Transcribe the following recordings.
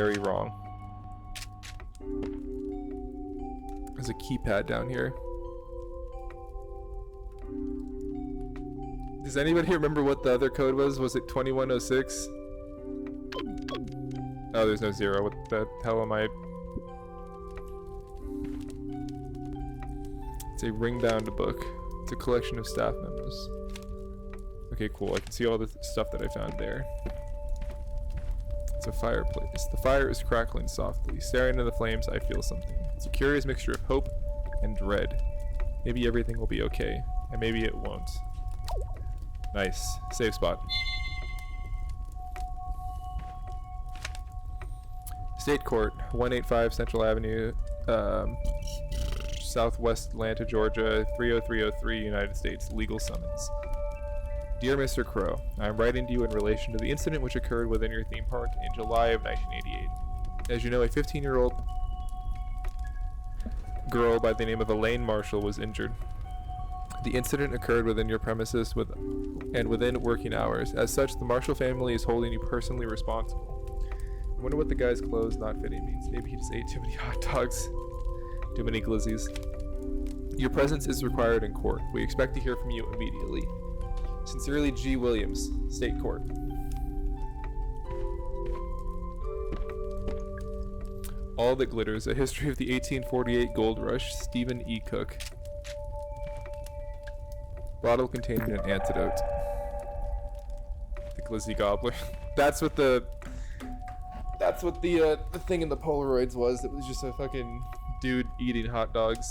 very wrong. There's a keypad down here. Does anybody remember what the other code was? Was it 2106? Oh, there's no 0. What the hell am I? It's a ring-bound book. It's a collection of staff memos. Okay, cool. I can see all the stuff that I found there. It's a fireplace. The fire is crackling softly. Staring into the flames, I feel something. It's a curious mixture of hope and dread. Maybe everything will be okay, and maybe it won't. Nice. Safe spot. State Court, 185 Central Avenue, Southwest Atlanta, Georgia, 30303, United States. Legal summons. Dear Mr. Crow, I am writing to you in relation to the incident which occurred within your theme park in July of 1988. As you know, a 15-year-old girl by the name of Elaine Marshall was injured. The incident occurred within your premises and within working hours. As such, the Marshall family is holding you personally responsible. I wonder what the guy's clothes not fitting means. Maybe he just ate too many hot dogs. Too many glizzies. Your presence is required in court. We expect to hear from you immediately. Sincerely, G. Williams, State Court. All That Glitters, A History of the 1848 Gold Rush, Stephen E. Cook. Bottle containing an antidote. The Glizzy Gobbler. That's what the thing in the Polaroids was. It was just a fucking dude eating hot dogs.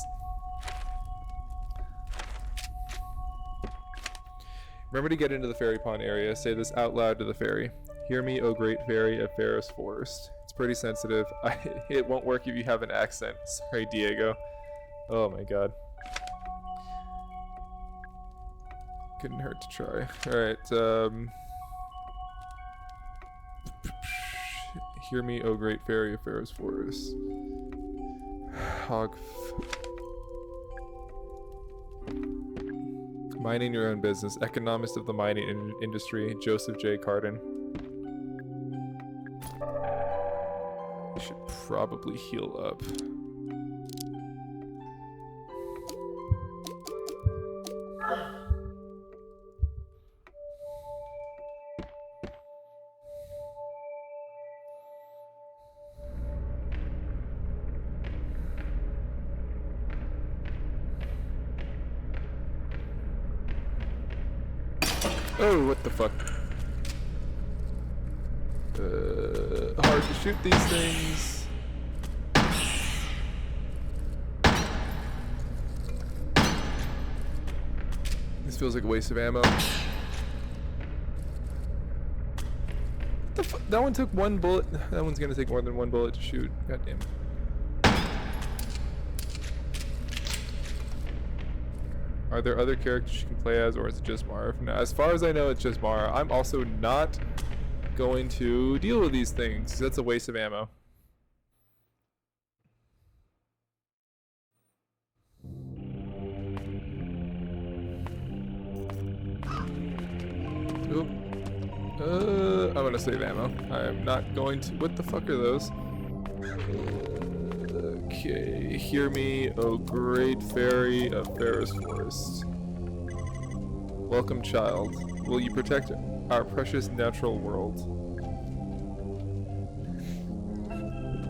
Remember to get into the fairy pond area. Say this out loud to the fairy. Hear me, O great fairy of Ferris Forest. It's pretty sensitive. It won't work if you have an accent. Sorry, Diego. Oh my god. Couldn't hurt to try. Alright, hear me, O great fairy of Ferris Forest. Hog. Minding your own business. Economist of the mining industry, Joseph J. Cardin. You should probably heal up. Oh, what the fuck? Hard to shoot these things. This feels like a waste of ammo. What the fuck? That one took one bullet. That one's gonna take more than one bullet to shoot. God damn it. Are there other characters you can play as, or is it just Mara? Now, as far as I know, it's just Mara. I'm also not going to deal with these things. That's a waste of ammo. Oop. I'm gonna save ammo. I'm not going to. What the fuck are those? Okay, hear me, O great fairy of Ferris Forest. Welcome, child. Will you protect our precious natural world?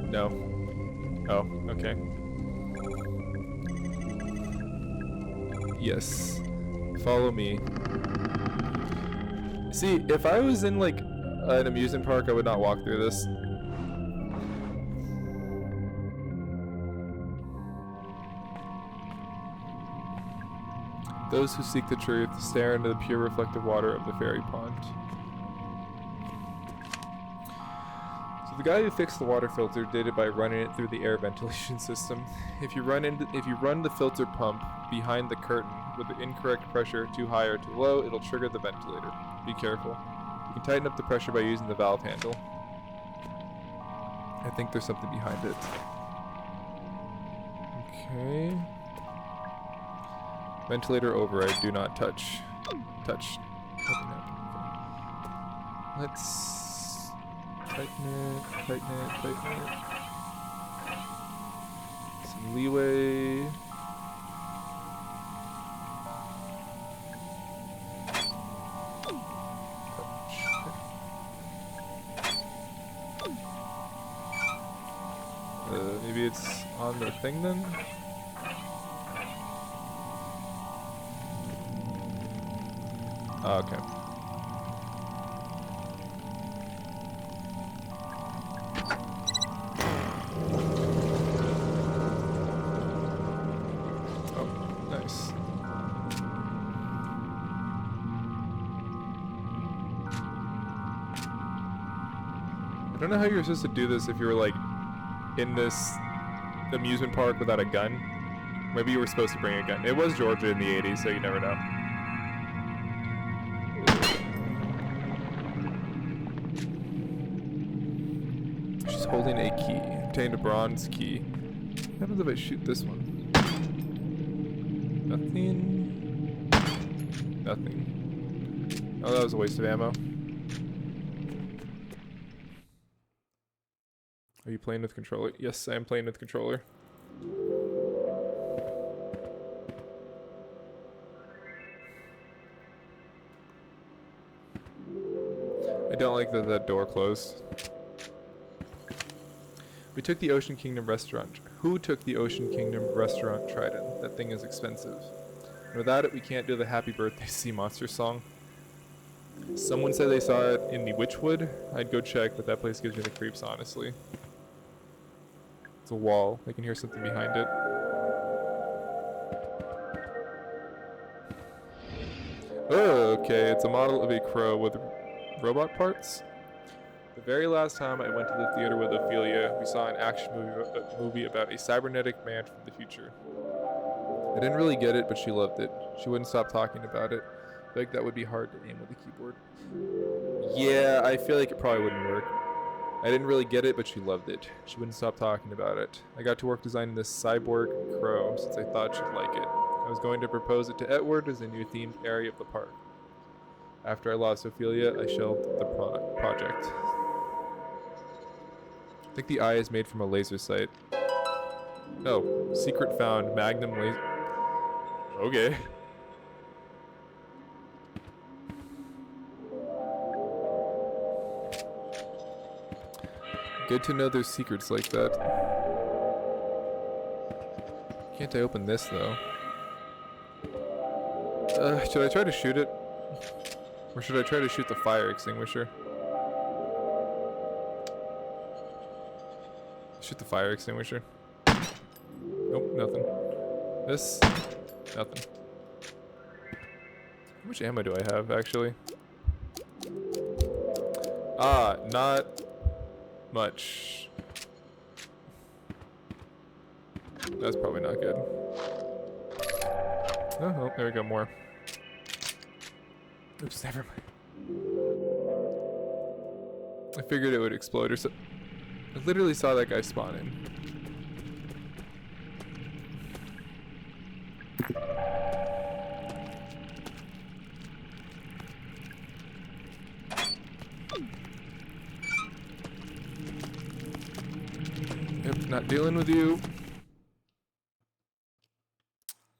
No. Oh, okay. Yes. Follow me. See, if I was in like an amusement park, I would not walk through this. Those who seek the truth stare into the pure reflective water of the fairy pond. So the guy who fixed the water filter did it by running it through the air ventilation system. If you run the filter pump behind the curtain with the incorrect pressure too high or too low, it'll trigger the ventilator. Be careful. You can tighten up the pressure by using the valve handle. I think there's something behind it. Okay. Ventilator override, do not touch. Touch. Nothing happened. Let's Tighten it, tighten it, tighten it. Some leeway. Maybe it's on the thing then? Oh, okay. Oh, nice. I don't know how you're supposed to do this if you were like in this amusement park without a gun. Maybe you were supposed to bring a gun. It was Georgia in the 80s, so you never know. She's holding a key. Obtained a bronze key. What happens if I shoot this one? Nothing. Nothing. Oh, that was a waste of ammo. Are you playing with controller? Yes, I am playing with controller. I don't like that that door closed. We took the Ocean Kingdom restaurant. Who took the Ocean Kingdom restaurant Trident? That thing is expensive. And without it, we can't do the Happy Birthday Sea Monster song. Someone said they saw it in the Witchwood. I'd go check, but that place gives me the creeps, honestly. It's a wall. I can hear something behind it. Oh, okay. It's a model of a crow with robot parts. The very last time I went to the theater with Ophelia, we saw an action movie about a cybernetic man from the future. I didn't really get it, but she loved it. She wouldn't stop talking about it. I feel like that would be hard to aim with a keyboard. Yeah, I feel like it probably wouldn't work. I didn't really get it, but she loved it. She wouldn't stop talking about it. I got to work designing this cyborg crow since I thought she'd like it. I was going to propose it to Edward as a new themed area of the park. After I lost Ophelia, I shelved the project. I think the eye is made from a laser sight. Oh, secret found, Magnum laser. Okay. Good to know there's secrets like that. Can't I open this though? Should I try to shoot it? Or should I try to shoot the fire extinguisher? Shoot the fire extinguisher. Nope, nothing. This, nothing. How much ammo do I have, actually? Ah, not much. That's probably not good. Oh, there we go, more. Oops, never mind. I figured it would explode or so. I literally saw that guy spawn in. Yep, not dealing with you.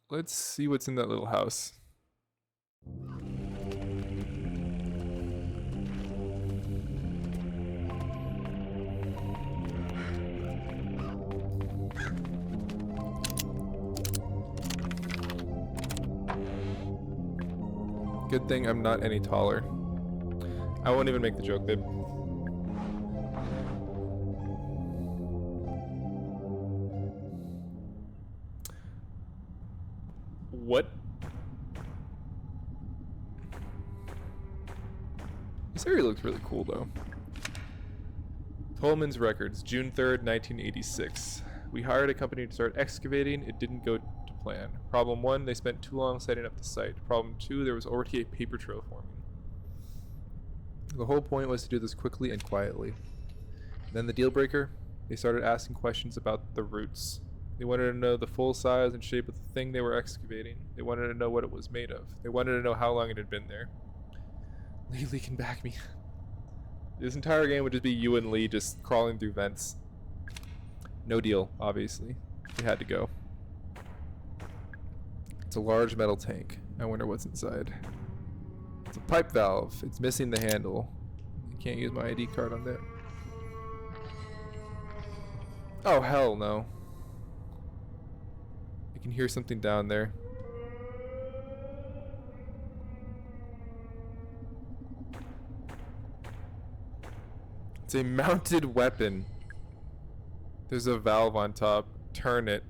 Let's see what's in that little house. Good thing I'm not any taller. I won't even make the joke, babe. What? This area looks really cool, though. Tolman's Records, June 3rd, 1986. We hired a company to start excavating. It didn't go to plan. Problem 1, they spent too long setting up the site. Problem 2, there was already a paper trail forming. The whole point was to do this quickly and quietly. Then the deal breaker, they started asking questions about the roots. They wanted to know the full size and shape of the thing they were excavating. They wanted to know what it was made of. They wanted to know how long it had been there. Lee can back me. This entire game would just be you and Lee just crawling through vents. No deal, obviously. We had to go. It's a large metal tank. I wonder what's inside. It's a pipe valve. It's missing the handle. I can't use my ID card on there. Oh, hell no. I can hear something down there. It's a mounted weapon. There's a valve on top. Turn it.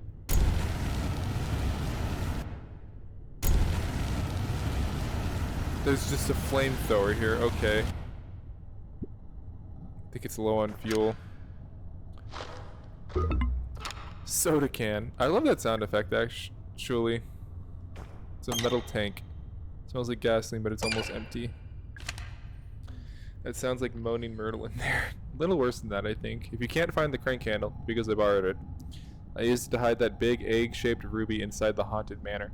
There's just a flamethrower here. Okay. I think it's low on fuel. Soda can. I love that sound effect actually. It's a metal tank. It smells like gasoline, but it's almost empty. That sounds like moaning Myrtle in there. A little worse than that, I think. If you can't find the crank handle, because I borrowed it, I used it to hide that big egg-shaped ruby inside the haunted manor.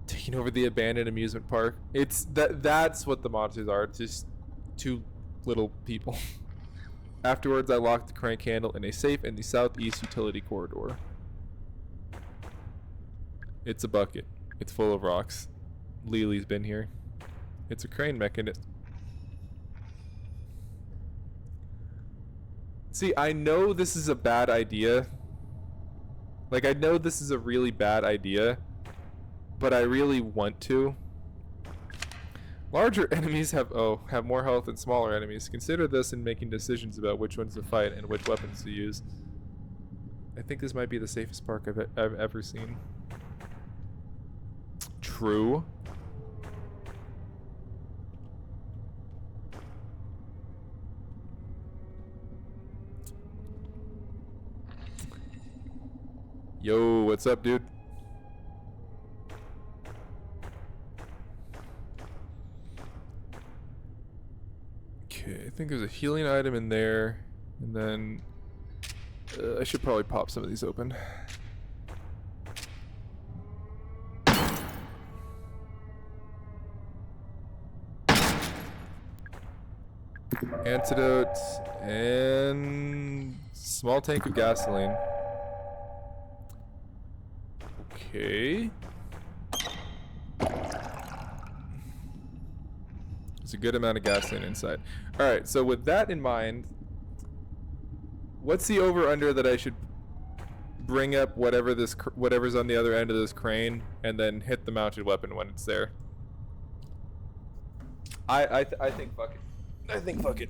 Taking over the abandoned amusement park. That's what the monsters are. It's just two little people. Afterwards, I locked the crank handle in a safe in the southeast utility corridor. It's a bucket. It's full of rocks. Lily's been here. It's a crane mechanism. See, I know this is a bad idea. Like, I know this is a really bad idea, but I really want to. Larger enemies have more health than smaller enemies. Consider this in making decisions about which ones to fight and which weapons to use. I think this might be the safest park I've ever seen. True. Yo, what's up, dude? Okay, I think there's a healing item in there, and then I should probably pop some of these open. Antidote and small tank of gasoline. Okay. There's a good amount of gasoline inside. Alright, so with that in mind, what's the over-under that I should bring up whatever's on the other end of this crane and then hit the mounted weapon when it's there? I think fuck it. I think fuck it.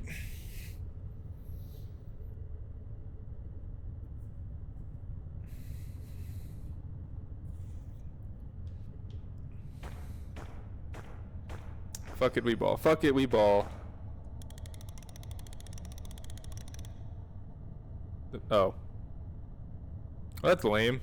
Fuck it, we ball. Fuck it, we ball. Oh. Well, that's lame.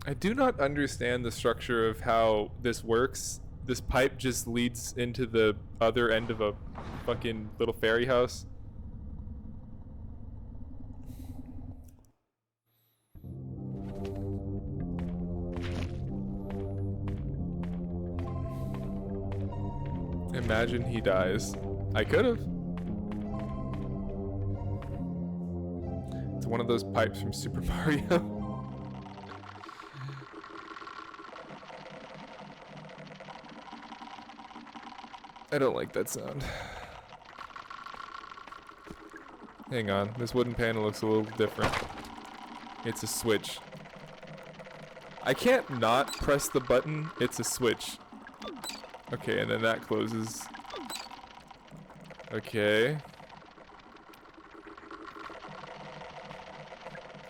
I do not understand the structure of how this works. This pipe just leads into the other end of a fucking little fairy house. Imagine he dies. I could've. It's one of those pipes from Super Mario. I don't like that sound. Hang on, this wooden panel looks a little different. It's a switch. I can't not press the button, it's a switch. Okay, and then that closes. Okay.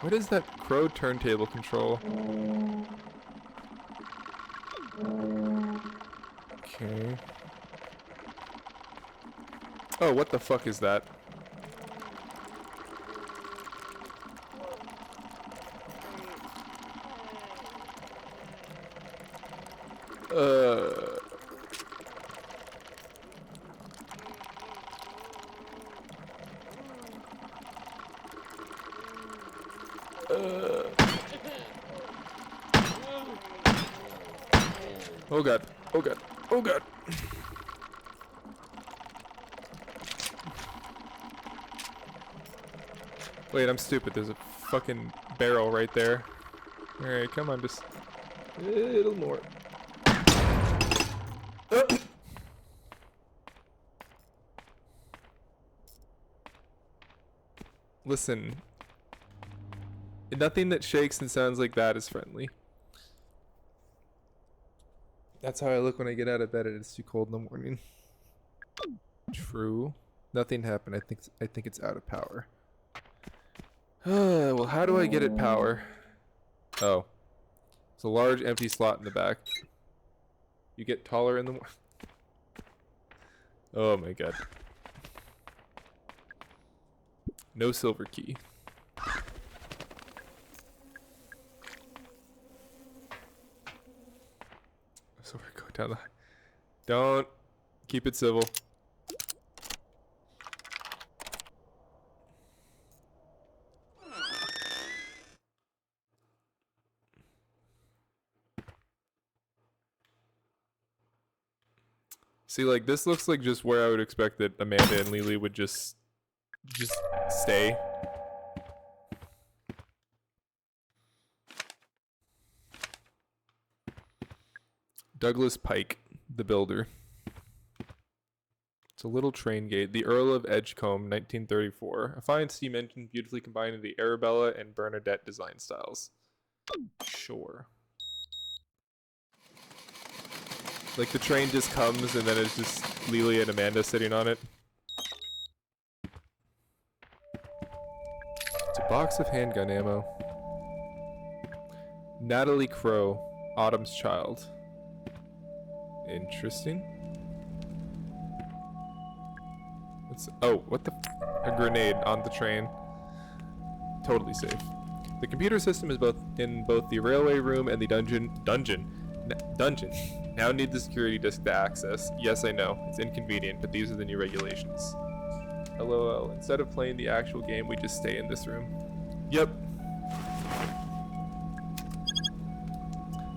What is that crow turntable control? Okay. Oh, what the fuck is that? Oh god. Oh god. Oh god. Wait, I'm stupid. There's a fucking barrel right there. Alright, come on, just a little more. Listen. Nothing that shakes and sounds like that is friendly. That's how I look when I get out of bed and it's too cold in the morning. True. Nothing happened. I think it's out of power. Well, how do I get it power? Oh. It's a large empty slot in the back. You get taller in the morning. Oh my god. No silver key. So we're going down the... Don't. Keep it civil. See, like, this looks like just where I would expect that Amanda and Lily would just stay. Douglas Pike, the builder. It's a little train gate. The Earl of Edgecombe, 1934. A fine steam engine beautifully combining the Arabella and Bernadette design styles. Sure. Like the train just comes and then it's just Lily and Amanda sitting on it. It's a box of handgun ammo. Natalie Crow, Autumn's Child. Interesting. Oh, what the a grenade on the train. Totally safe. The computer system is in both the railway room and the dungeon. Now need the security disk to access. Yes, I know. It's inconvenient, but these are the new regulations. LOL. Instead of playing the actual game, we just stay in this room. Yep.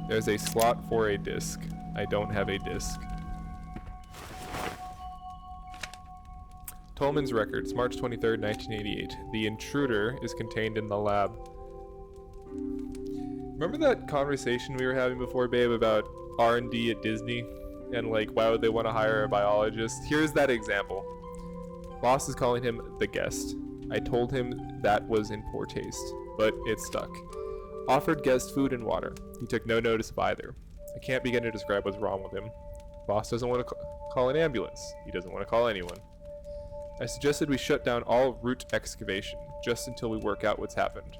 There's a slot for a disk. I don't have a disk. Tolman's records, March 23rd, 1988. The intruder is contained in the lab. Remember that conversation we were having before, babe, about R&D at Disney? And like, why would they want to hire a biologist? Here's that example. Boss is calling him the guest. I told him that was in poor taste, but it stuck. Offered guest food and water. He took no notice of either. I can't begin to describe what's wrong with him. Boss doesn't want to call an ambulance. He doesn't want to call anyone. I suggested we shut down all root excavation, just until we work out what's happened.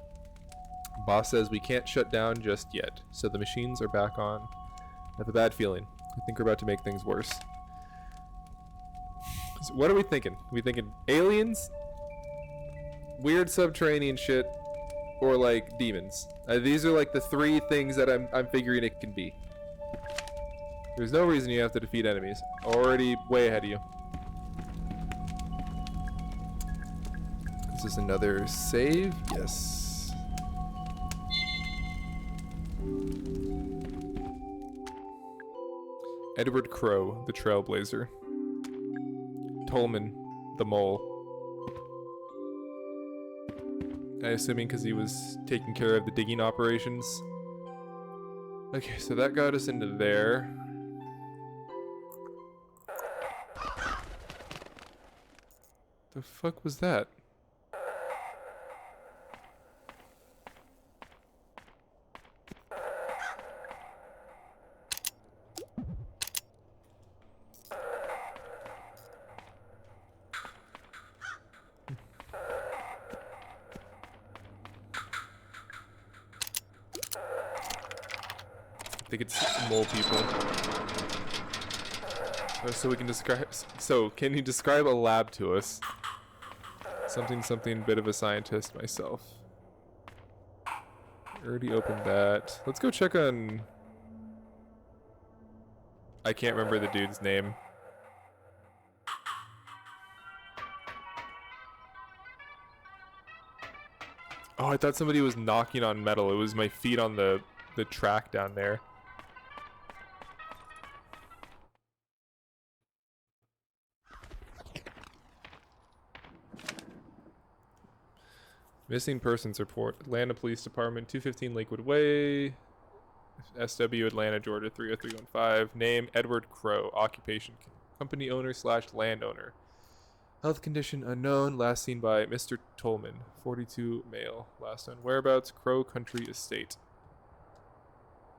Boss says we can't shut down just yet, so the machines are back on. I have a bad feeling. I think we're about to make things worse. So what are we thinking? We thinking aliens? Weird subterranean shit? Or like demons? These are like the three things that I'm figuring it can be. There's no reason you have to defeat enemies. Already way ahead of you. This is another save. Yes. Edward Crow, the Trailblazer. Tolman, the Mole. I assuming because he was taking care of the digging operations. Okay, so that got us into there. The fuck was that? I think it's mole people. So we can describe. So can you describe a lab to us? Something. Bit of a scientist myself. Already opened that. Let's go check on. I can't remember the dude's name. Oh, I thought somebody was knocking on metal. It was my feet on the track down there. Missing persons report. Atlanta Police Department, 215 Lakewood Way. SW Atlanta, Georgia, 30315. Name, Edward Crow. Occupation, company owner / landowner. Health condition unknown. Last seen by Mr. Tolman, 42 male. Last known whereabouts, Crow Country Estate.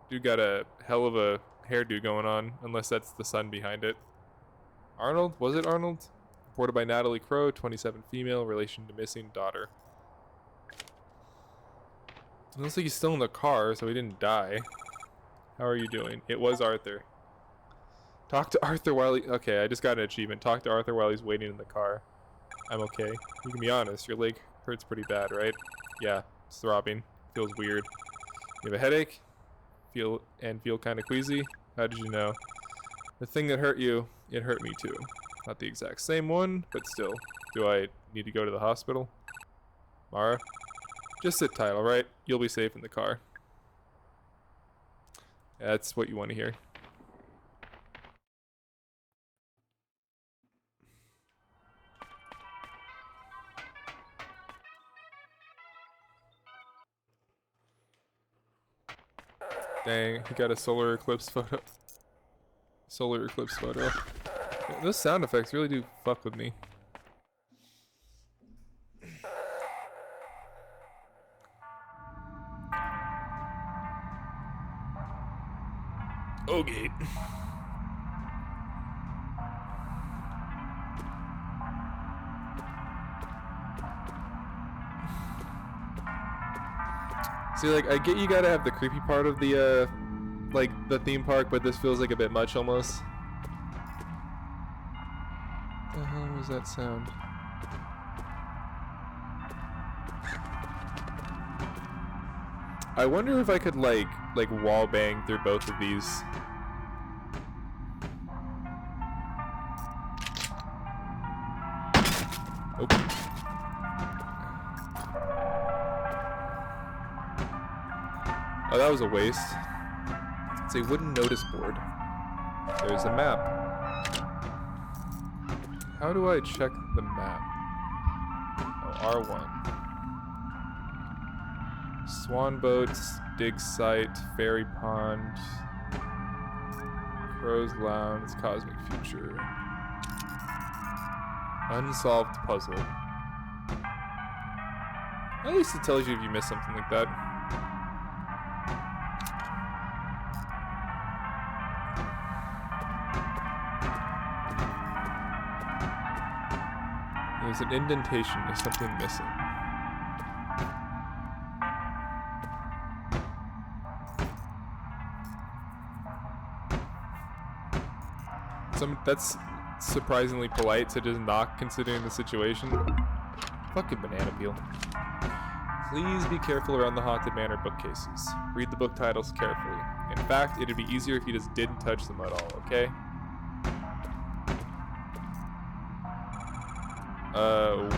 Dude got a hell of a hairdo going on, unless that's the sun behind it. Arnold? Was it Arnold? Reported by Natalie Crow, 27 female, relation to missing daughter. It looks like he's still in the car, so he didn't die. How are you doing? It was Arthur. Talk to Arthur while he... Okay, I just got an achievement. Talk to Arthur while he's waiting in the car. I'm okay. You can be honest. Your leg hurts pretty bad, right? Yeah, it's throbbing. Feels weird. You have a headache? Feel kind of queasy? How did you know? The thing that hurt you, it hurt me too. Not the exact same one, but still. Do I need to go to the hospital? Mara? Just sit tight, alright? You'll be safe in the car. That's what you want to hear. Dang, he got a solar eclipse photo. Solar eclipse photo. Those sound effects really do fuck with me. Okay. See, like, I get you gotta have the creepy part of the, like, the theme park, but this feels like a bit much almost. What the hell was that sound? I wonder if I could, like wall bang through both of these. Oh. Oh, that was a waste. It's a wooden notice board. There's a map. How do I check the map? Oh, R1. Swan boats, dig site, fairy pond, crow's lounge, cosmic future. Unsolved puzzle. At least it tells you if you missed something like that. There's an indentation, there's something missing. That's surprisingly polite to just knock considering the situation. Fucking banana peel. Please be careful around the Haunted Manor bookcases. Read the book titles carefully. In fact, it'd be easier if you just didn't touch them at all, okay?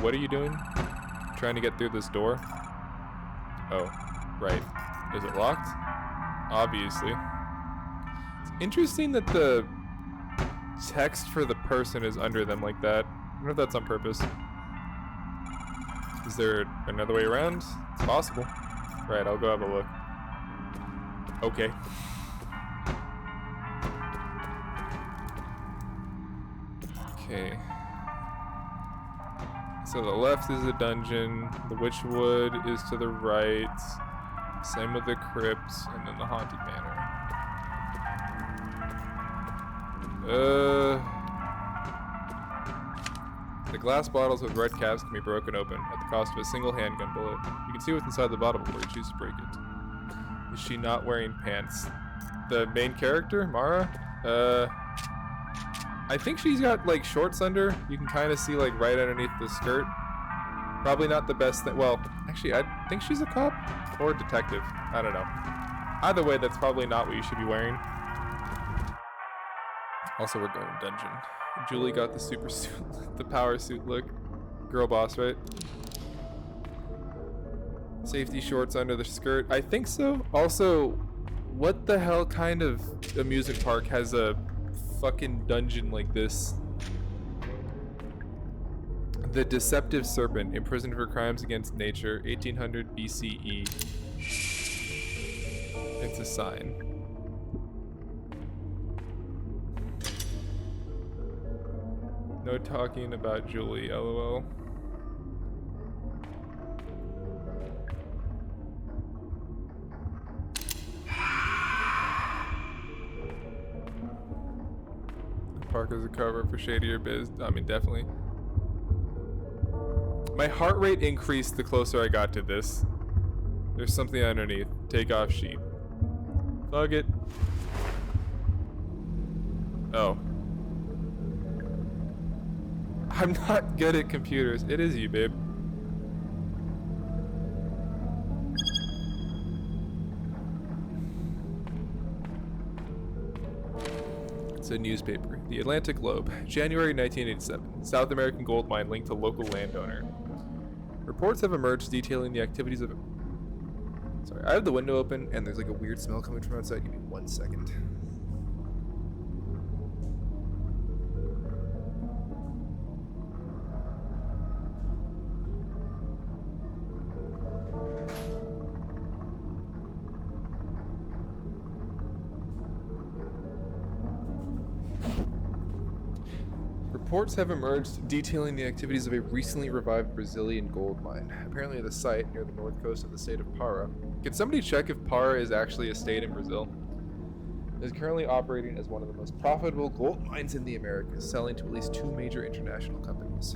What are you doing? Trying to get through this door? Oh, right. Is it locked? Obviously. It's interesting that the text for the person is under them like that. I wonder if that's on purpose. Is there another way around? It's possible. Right, I'll go have a look. Okay. Okay. So the left is the dungeon, the Witchwood is to the right, same with the crypt, and then the Haunted Manor. The glass bottles with red caps can be broken open at the cost of a single handgun bullet. You can see what's inside the bottle before you choose to break it. Is she not wearing pants? The main character, Mara? I think she's got like shorts under. You can kind of see like right underneath the skirt. Probably not the best thing. Well, actually, I think she's a cop or a detective. I don't know. Either way, that's probably not what you should be wearing. Also, we're going dungeon. Julie got the super suit, the power suit look. Girl boss, right? Safety shorts under the skirt. I think so. Also, what the hell kind of amusement park has a fucking dungeon like this? The deceptive serpent, imprisoned for crimes against nature, 1800 BCE. It's a sign. No talking about Julie, lol. Parker's a cover for Shadier Biz. I mean, definitely. My heart rate increased the closer I got to this. There's something underneath. Take off sheet. Plug it. Oh. I'm not good at computers. It is you, babe. It's a newspaper. The Atlantic Globe, January 1987. South American gold mine linked to local landowner. Reports have emerged detailing the activities of... Sorry, I have the window open and there's like a weird smell coming from outside. Give me 1 second. Reports have emerged detailing the activities of a recently revived Brazilian gold mine, apparently at a site near the north coast of the state of Para. Can somebody check if Para is actually a state in Brazil? It is currently operating as one of the most profitable gold mines in the Americas, selling to at least 2 major international companies.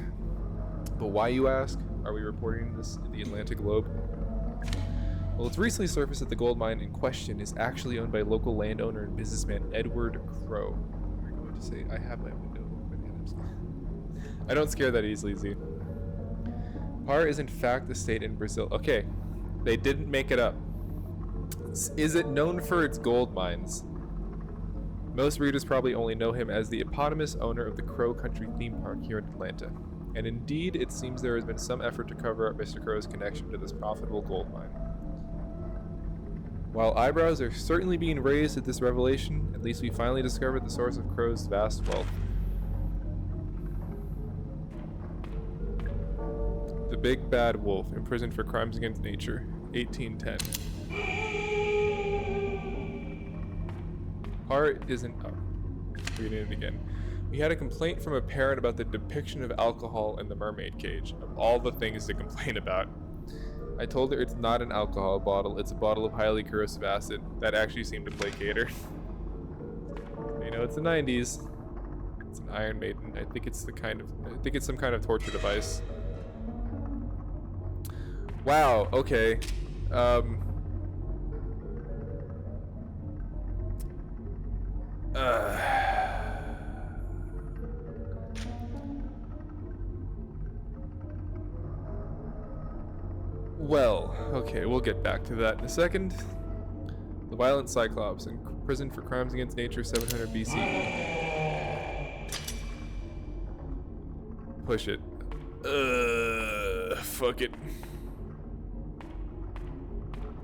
But why, you ask? Are we reporting this in the Atlantic Globe? Well, it's recently surfaced that the gold mine in question is actually owned by local landowner and businessman Edward Crow. I'm going to say I have my window. I don't scare that easily, Z. Par is in fact a state in Brazil. Okay, they didn't make it up. Is it known for its gold mines? Most readers probably only know him as the eponymous owner of the Crow Country theme park here in Atlanta. And indeed, it seems there has been some effort to cover up Mr. Crow's connection to this profitable gold mine. While eyebrows are certainly being raised at this revelation, at least we finally discovered the source of Crow's vast wealth. The Big Bad Wolf, imprisoned for crimes against nature, 1810. Part isn't... Oh, reading it again. We had a complaint from a parent about the depiction of alcohol in the mermaid cage. Of all the things to complain about. I told her it's not an alcohol bottle, it's a bottle of highly corrosive acid. That actually seemed to placate her. You know, it's the 90s. It's an Iron Maiden. I think it's some kind of torture device. Wow, okay. Well, okay, we'll get back to that in a second. The violent Cyclops, imprisoned for crimes against nature, 700 BCE. Push it. Fuck it.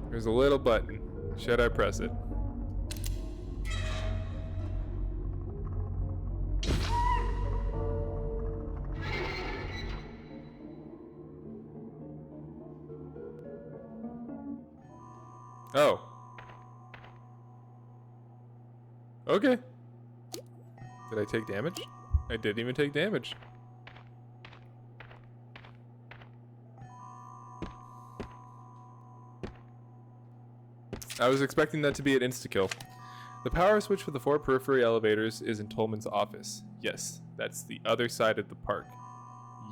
There's a little button. Should I press it? Oh. Okay. Did I take damage? I didn't even take damage. I was expecting that to be an insta-kill. The power switch for the 4 periphery elevators is in Tolman's office. Yes, that's the other side of the park.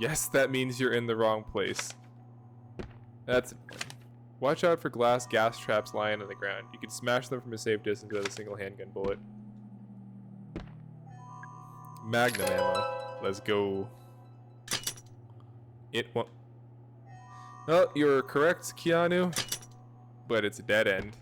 Yes, that means you're in the wrong place. That's annoying. Watch out for glass gas traps lying on the ground. You can smash them from a safe distance with a single handgun bullet. Magnum ammo. Let's go. It won't... Oh, you're correct, Keanu. But it's a dead end.